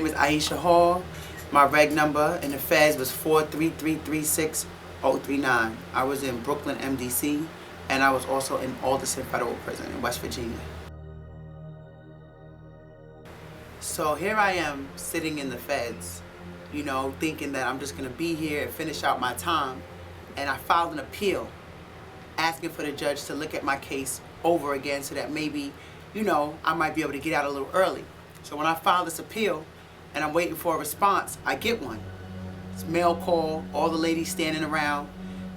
name is Aisha Hall. My reg number in the feds was 43336-039. I was in Brooklyn, MDC, and I was also in Alderson Federal Prison in West Virginia. So here I am sitting in the feds, you know, thinking that I'm just gonna be here and finish out my time. And I filed an appeal asking for the judge to look at my case over again so that maybe, you know, I might be able to get out a little early. So when I filed this appeal and I'm waiting for a response, I get one. It's mail call, all the ladies standing around.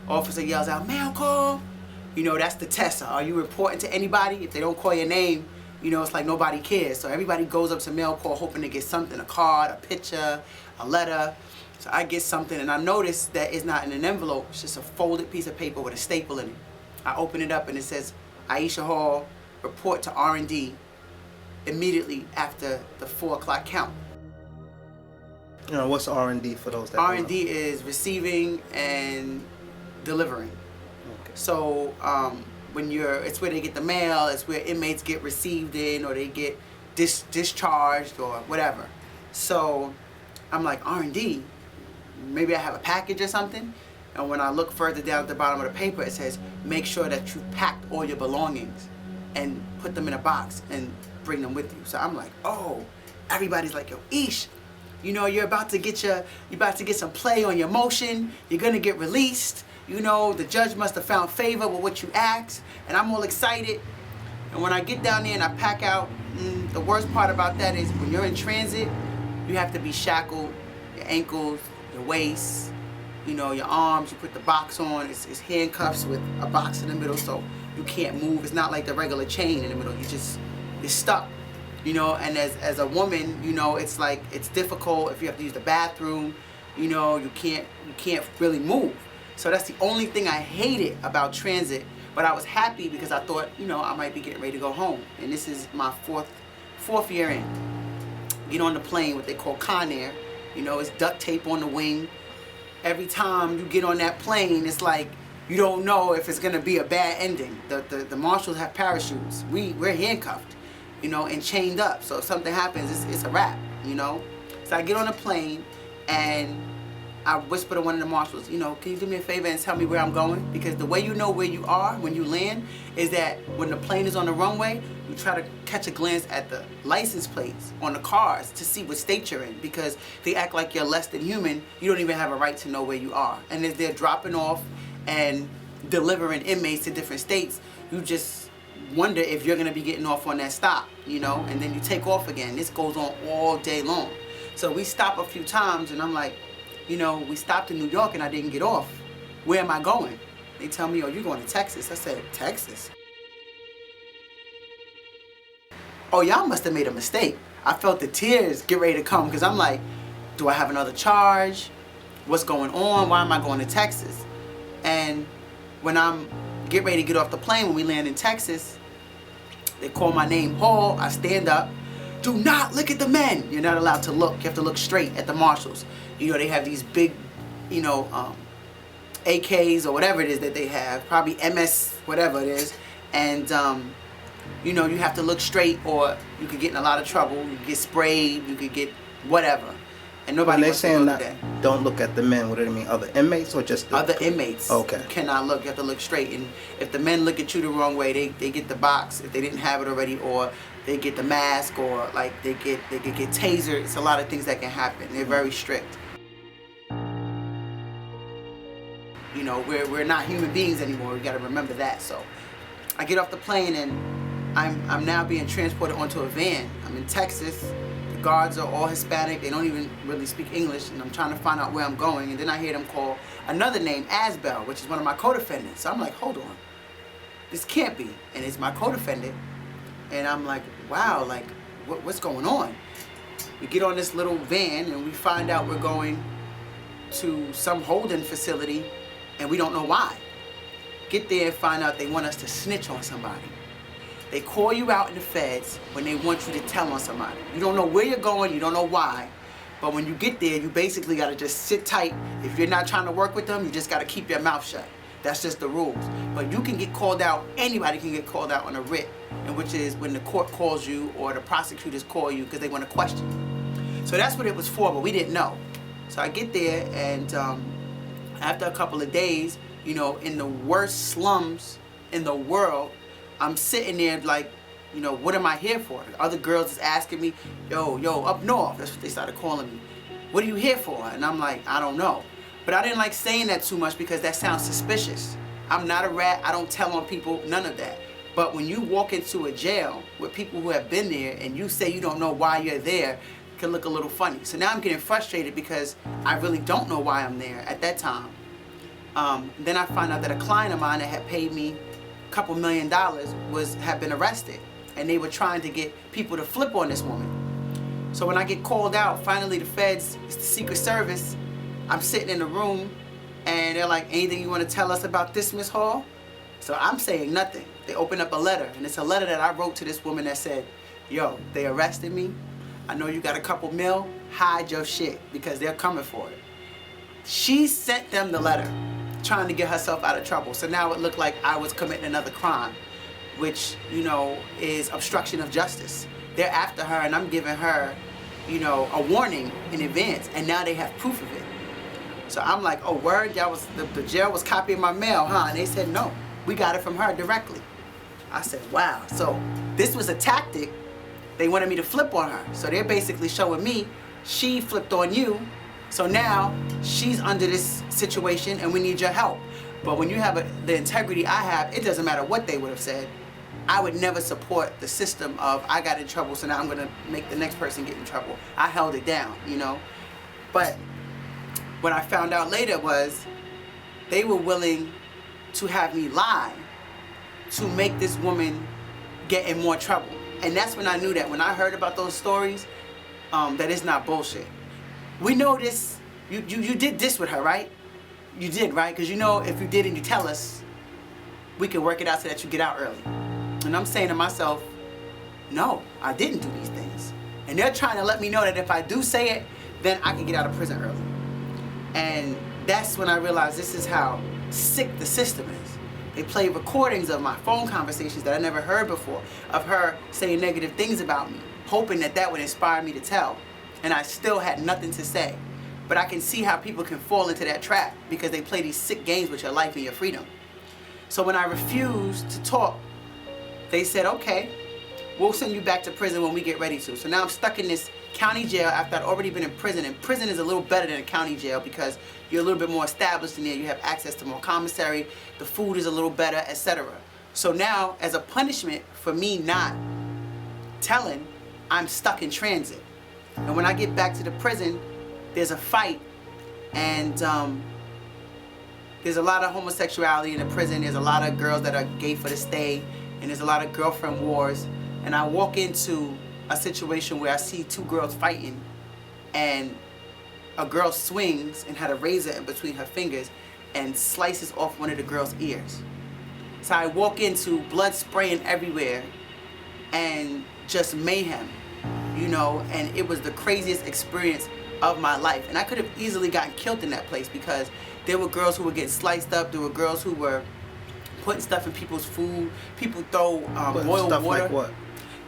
Officer yells out, mail call. You know, that's the test. Are you reporting to anybody? If they don't call your name, you know, it's like nobody cares. So everybody goes up to mail call hoping to get something, a card, a picture, a letter. So I get something and I notice that it's not in an envelope. It's just a folded piece of paper with a staple in it. I open it up and it says, Aisha Hall, report to R&D immediately after the 4 o'clock count. You know, what's R&D for those that don't know? R&D is receiving and delivering. Okay. So when it's where they get the mail, it's where inmates get received in or they get discharged or whatever. So I'm like, R&D? Maybe I have a package or something? And when I look further down at the bottom of the paper, it says, make sure that you packed all your belongings and put them in a box and bring them with you. So I'm like, oh, everybody's like, yo, Ish, you know, you're about to get some play on your motion. You're gonna get released. You know, the judge must have found favor with what you asked. And I'm all excited. And when I get down there and I pack out, the worst part about that is when you're in transit, you have to be shackled, your ankles, your waist, you know, your arms, you put the box on. It's handcuffs with a box in the middle, so you can't move. It's not like the regular chain in the middle. You're stuck, you know. And as a woman, you know, it's like, it's difficult if you have to use the bathroom, you know, you can't really move. So that's the only thing I hated about transit. But I was happy because I thought, you know, I might be getting ready to go home. And this is my fourth year in. Get on the plane, what they call Con Air. You know, it's duct tape on the wing. Every time you get on that plane, it's like you don't know if it's gonna be a bad ending. The marshals have parachutes. We're handcuffed, you know, and chained up. So if something happens, it's a wrap, you know. So I get on the plane and I whisper to one of the marshals, you know, can you do me a favor and tell me where I'm going? Because the way you know where you are when you land is that when the plane is on the runway, you try to catch a glance at the license plates on the cars to see what state you're in, because they act like you're less than human. You don't even have a right to know where you are. And as they're dropping off and delivering inmates to different states, you just wonder if you're gonna be getting off on that stop, you know, and then you take off again. This goes on all day long. So we stop a few times and I'm like, you know, we stopped in New York and I didn't get off. Where am I going? They tell me, oh, you're going to Texas. I said, Texas? Oh, y'all must have made a mistake. I felt the tears get ready to come because I'm like, do I have another charge? What's going on? Why am I going to Texas? And when I'm getting ready to get off the plane, when we land in Texas, they call my name, Hall. I stand up. Do not look at the men. You're not allowed to look. You have to look straight at the marshals. You know, they have these big, you know, AKs or whatever it is that they have, probably MS, whatever it is. And, you know, you have to look straight or you could get in a lot of trouble. You could get sprayed, you could get whatever. And nobody wants to look at that. Don't look at the men, what do they mean? Other inmates or just the... Other inmates. Okay. You cannot look, you have to look straight. And if the men look at you the wrong way, they get the box if they didn't have it already, or they get the mask, or like they could get tasered. It's a lot of things that can happen. They're very strict. You know, we're not human beings anymore. We got to remember that. So I get off the plane and I'm now being transported onto a van. I'm in Texas. The guards are all Hispanic. They don't even really speak English, and I'm trying to find out where I'm going. And then I hear them call another name, Asbel, which is one of my co-defendants. So I'm like, hold on, this can't be. And it's my co-defendant. And I'm like, wow, like what's going on? We get on this little van and we find out we're going to some holding facility and we don't know why. Get there and find out they want us to snitch on somebody. They call you out in the feds when they want you to tell on somebody. You don't know where you're going, you don't know why, but when you get there, you basically gotta just sit tight. If you're not trying to work with them, you just gotta keep your mouth shut. That's just the rules. But you can get called out, anybody can get called out on a writ, and which is when the court calls you or the prosecutors call you because they want to question you. So that's what it was for, but we didn't know. So I get there, and after a couple of days, you know, in the worst slums in the world, I'm sitting there like, you know, what am I here for? Other girls is asking me, yo, up north. That's what they started calling me. What are you here for? And I'm like, I don't know. But I didn't like saying that too much because that sounds suspicious. I'm not a rat. I don't tell on people, none of that. But when you walk into a jail with people who have been there and you say you don't know why you're there, it can look a little funny. So now I'm getting frustrated because I really don't know why I'm there at that time. Then I find out that a client of mine that had paid me a couple $1 million had been arrested. And they were trying to get people to flip on this woman. So when I get called out, finally the feds, it's the Secret Service, I'm sitting in the room and they're like, anything you want to tell us about this, Miss Hall? So I'm saying nothing. They open up a letter, and it's a letter that I wrote to this woman that said, yo, they arrested me. I know you got a couple mil, hide your shit because they're coming for it. She sent them the letter trying to get herself out of trouble. So now it looked like I was committing another crime, which, you know, is obstruction of justice. They're after her, and I'm giving her, you know, a warning in advance, and now they have proof of it. So I'm like, oh, word, y'all was, the jail was copying my mail, huh? And they said, no, we got it from her directly. I said, wow. So this was a tactic. They wanted me to flip on her. So they're basically showing me, she flipped on you, so now she's under this situation, and we need your help. But when you have the integrity I have, it doesn't matter what they would have said. I would never support the system of I got in trouble, so now I'm gonna make the next person get in trouble. I held it down, you know? But what I found out later was they were willing to have me lie to make this woman get in more trouble. And that's when I knew that when I heard about those stories, that it's not bullshit. We know this, you did this with her, right? You did, right? Because you know if you did and you tell us, we can work it out so that you get out early. And I'm saying to myself, no, I didn't do these things. And they're trying to let me know that if I do say it, then I can get out of prison early. And that's when I realized this is how sick the system is. They play recordings of my phone conversations that I never heard before, of her saying negative things about me, hoping that that would inspire me to tell. And I still had nothing to say. But I can see how people can fall into that trap because they play these sick games with your life and your freedom. So when I refused to talk, they said, okay, we'll send you back to prison when we get ready to. So now I'm stuck in this county jail after I'd already been in prison. And prison is a little better than a county jail because you're a little bit more established in there. You have access to more commissary. The food is a little better, etc. So now, as a punishment for me not telling, I'm stuck in transit. And when I get back to the prison, there's a fight, and there's a lot of homosexuality in the prison. There's a lot of girls that are gay for the stay, and there's a lot of girlfriend wars. And I walk into a situation where I see two girls fighting, and a girl swings and had a razor in between her fingers and slices off one of the girl's ears. So I walk into blood spraying everywhere and just mayhem, you know, and it was the craziest experience of my life. And I could have easily gotten killed in that place because there were girls who were getting sliced up. There were girls who were putting stuff in people's food. People throw boiled stuff water. Like what?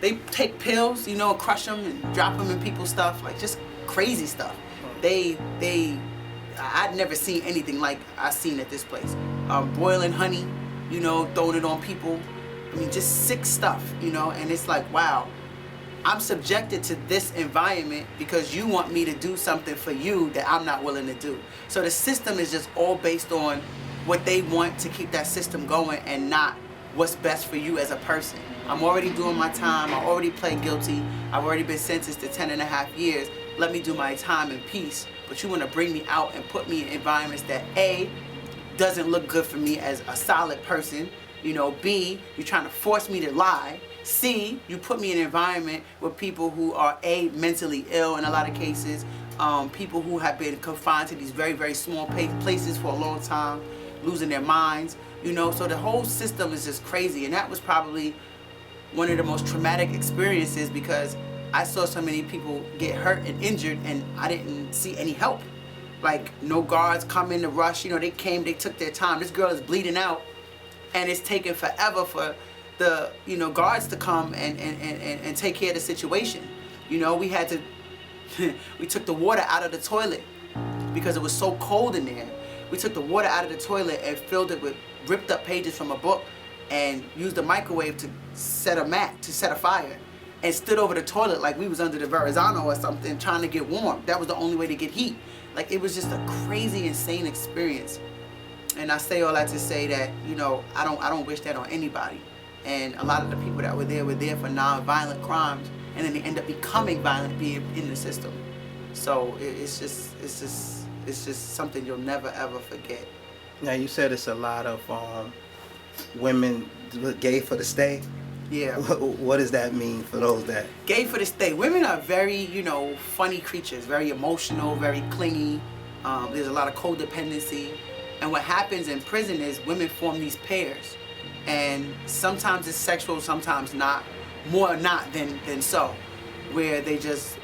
They take pills, you know, crush them and drop them in people's stuff, like just crazy stuff. I'd never seen anything like I seen at this place. Boiling honey, you know, throwing it on people. I mean, just sick stuff, you know, and it's like, wow, I'm subjected to this environment because you want me to do something for you that I'm not willing to do. So the system is just all based on what they want to keep that system going and not what's best for you as a person. I'm already doing my time. I already pled guilty. I've already been sentenced to 10.5 years. Let me do my time in peace. But you want to bring me out and put me in environments that A, doesn't look good for me as a solid person. You know, B, you're trying to force me to lie. C, you put me in an environment with people who are A, mentally ill in a lot of cases, people who have been confined to these very, very small places for a long time, losing their minds, you know, so the whole system is just crazy. And that was probably one of the most traumatic experiences because I saw so many people get hurt and injured and I didn't see any help. Like no guards come in to rush, you know, they came, they took their time. This girl is bleeding out and it's taking forever for the, you know, guards to come and take care of the situation. You know, we had to we took the water out of the toilet because it was so cold in there. We took the water out of the toilet and filled it with ripped up pages from a book and used the microwave to set a fire, and stood over the toilet like we was under the Verrazano or something trying to get warm. That was the only way to get heat. Like, it was just a crazy, insane experience. And I say all that to say that, you know, I don't wish that on anybody. And a lot of the people that were there for non-violent crimes, and then they end up becoming violent, being in the system. So it's just something you'll never ever forget. Now, you said it's a lot of women gay for the stay. Yeah. What does that mean for those that? Gay for the stay. Women are very, you know, funny creatures, very emotional, very clingy. There's a lot of codependency. And what happens in prison is women form these pairs. And sometimes it's sexual, sometimes not. More not than so. Where they just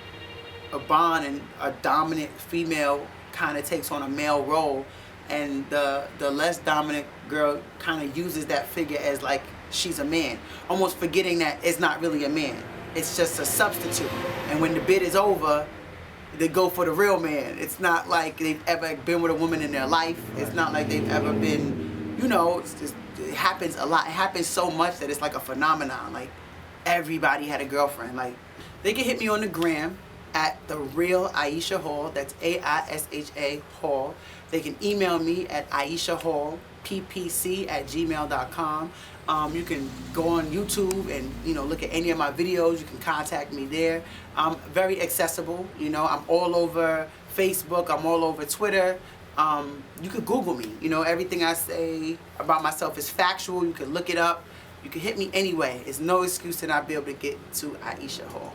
a bond, and a dominant female kind of takes on a male role. And the less dominant girl kind of uses that figure as like she's a man, almost forgetting that it's not really a man. It's just a substitute. And when the bid is over, they go for the real man. It's not like they've ever been with a woman in their life. It's not like they've ever been, you know, it happens a lot. It happens so much that it's like a phenomenon. Like, everybody had a girlfriend. Like, they can hit me on the gram at The Real Aisha Hall. That's AISHA Hall. They can email me at aishahallppc@gmail.com. You can go on YouTube and, you know, look at any of my videos. You can contact me there. I'm very accessible. You know, I'm all over Facebook. I'm all over Twitter. You could Google me. You know, everything I say about myself is factual. You can look it up. You can hit me anyway. It's no excuse to not be able to get to Aisha Hall.